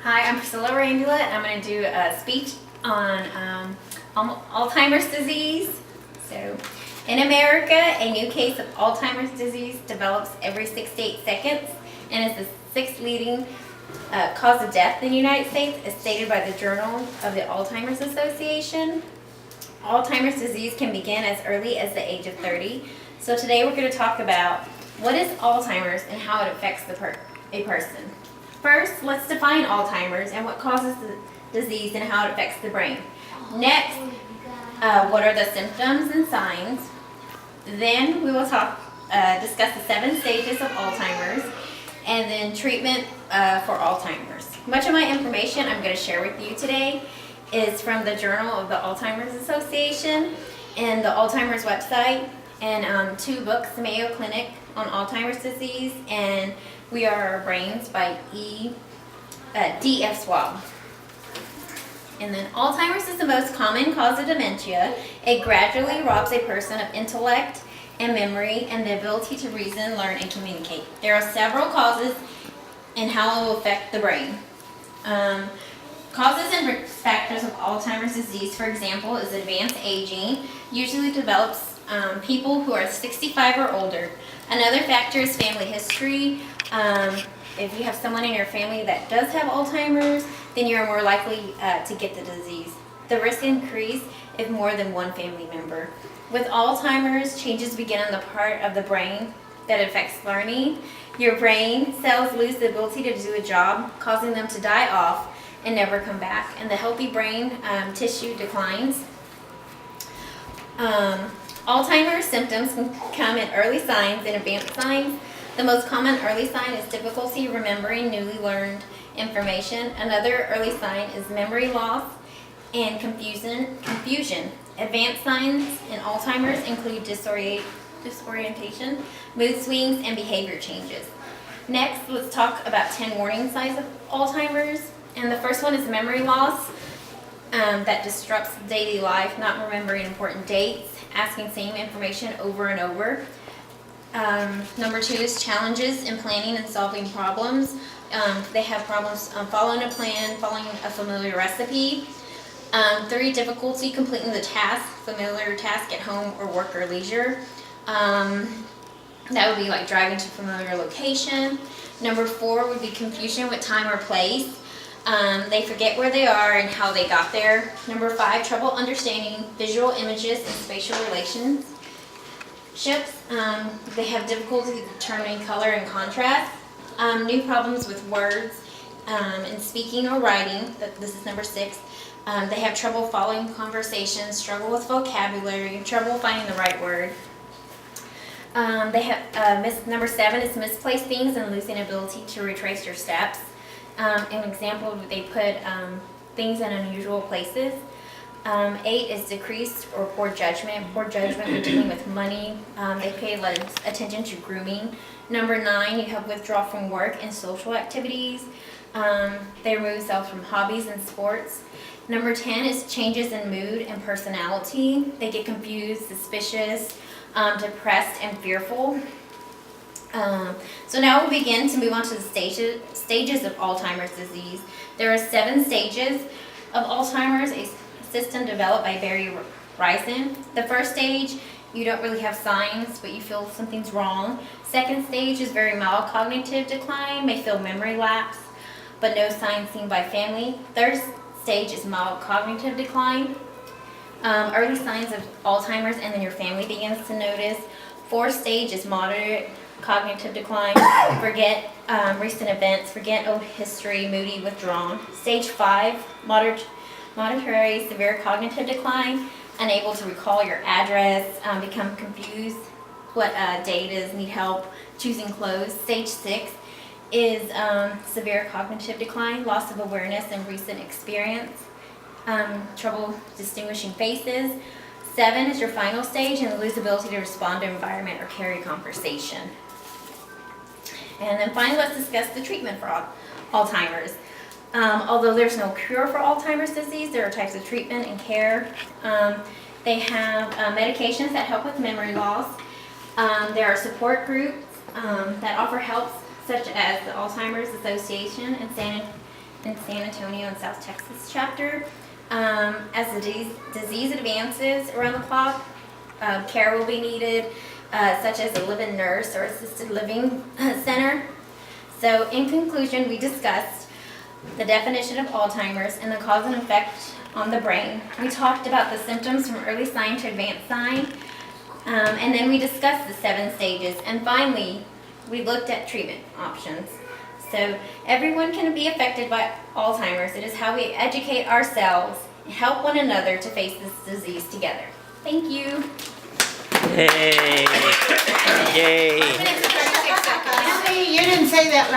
Hi, I'm Priscilla Randula, and I'm going to do a speech on Alzheimer's disease. So, in America, a new case of Alzheimer's disease develops every 6 to 8 seconds and is the sixth leading cause of death in the United States, as stated by the Journal of the Alzheimer's Association. Alzheimer's disease can begin as early as the age of 30. So today we're going to talk about what is Alzheimer's and how it affects a person. First, let's define Alzheimer's and what causes the disease and how it affects the brain. Next, what are the symptoms and signs? Then we will discuss the 7 stages of Alzheimer's and then treatment for Alzheimer's. Much of my information I'm going to share with you today is from the Journal of the Alzheimer's Association and the Alzheimer's website, and 2 books, the Mayo Clinic on Alzheimer's disease and We Are Our Brains by D.F. Schwab. And then Alzheimer's is the most common cause of dementia. It gradually robs a person of intellect and memory and the ability to reason, learn, and communicate. There are several causes and how it will affect the brain. Causes and risk factors of Alzheimer's disease, for example, is advanced aging, usually develops people who are 65 or older. Another factor is family history. If you have someone in your family that does have Alzheimer's, then you're more likely to get the disease. The risk increase if more than one family member. With Alzheimer's, changes begin in the part of the brain that affects learning. Your brain cells lose the ability to do a job, causing them to die off and never come back, and the healthy brain tissue declines. Alzheimer's symptoms can come in early signs and advanced signs. The most common early sign is difficulty remembering newly learned information. Another early sign is memory loss and confusion. Advanced signs in Alzheimer's include disorientation, mood swings, and behavior changes. Next, let's talk about 10 warning signs of Alzheimer's. And the first one is memory loss that disrupts daily life, not remembering important dates, asking same information over and over. Number 2 is challenges in planning and solving problems. They have problems following a plan, following a familiar recipe. 3, difficulty completing the task, familiar task at home or work or leisure. That would be like driving to a familiar location. Number 4 would be confusion with time or place. They forget where they are and how they got there. Number 5, trouble understanding visual images and spatial relationships. They have difficulty determining color and contrast. New problems with words in speaking or writing. This is number 6. They have trouble following conversations, struggle with vocabulary, trouble finding the right word. They have number 7 is misplaced things and losing ability to retrace your steps. An example, they put things in unusual places. 8 is decreased or poor judgment when dealing with money. They pay less attention to grooming. Number 9, you have withdrawal from work and social activities. They remove themselves from hobbies and sports. Number 10 is changes in mood and personality. They get confused, suspicious, depressed, and fearful. So now we'll begin to move on to the stages of Alzheimer's disease. There are 7 stages of Alzheimer's, a system developed by Barry Rison. The first stage, you don't really have signs, but you feel something's wrong. Second stage is very mild cognitive decline, may feel memory lapse, but no signs seen by family. Third stage is mild cognitive decline. Early signs of Alzheimer's, and then your family begins to notice. Fourth stage is moderate cognitive decline, forget recent events, forget old history, moody, withdrawn. Stage 5, moderate severe cognitive decline, unable to recall your address, become confused what date is, need help choosing clothes. Stage 6 is severe cognitive decline, loss of awareness and recent experience, trouble distinguishing faces. 7 is your final stage and lose ability to respond to environment or carry conversation. And then finally, let's discuss the treatment for Alzheimer's. Although there's no cure for Alzheimer's disease, there are types of treatment and care. They have medications that help with memory loss. There are support groups that offer help, such as the Alzheimer's Association and in San Antonio and South Texas chapter. As the disease advances around the clock, care will be needed, such as a live-in nurse or assisted living center. So in conclusion, we discussed the definition of Alzheimer's and the cause and effect on the brain. We talked about the symptoms from early sign to advanced sign, and then we discussed the 7 stages, and finally, we looked at treatment options. So everyone can be affected by Alzheimer's. It is how we educate ourselves and help one another to face this disease together. Thank you. Yay! Yay! You didn't say that last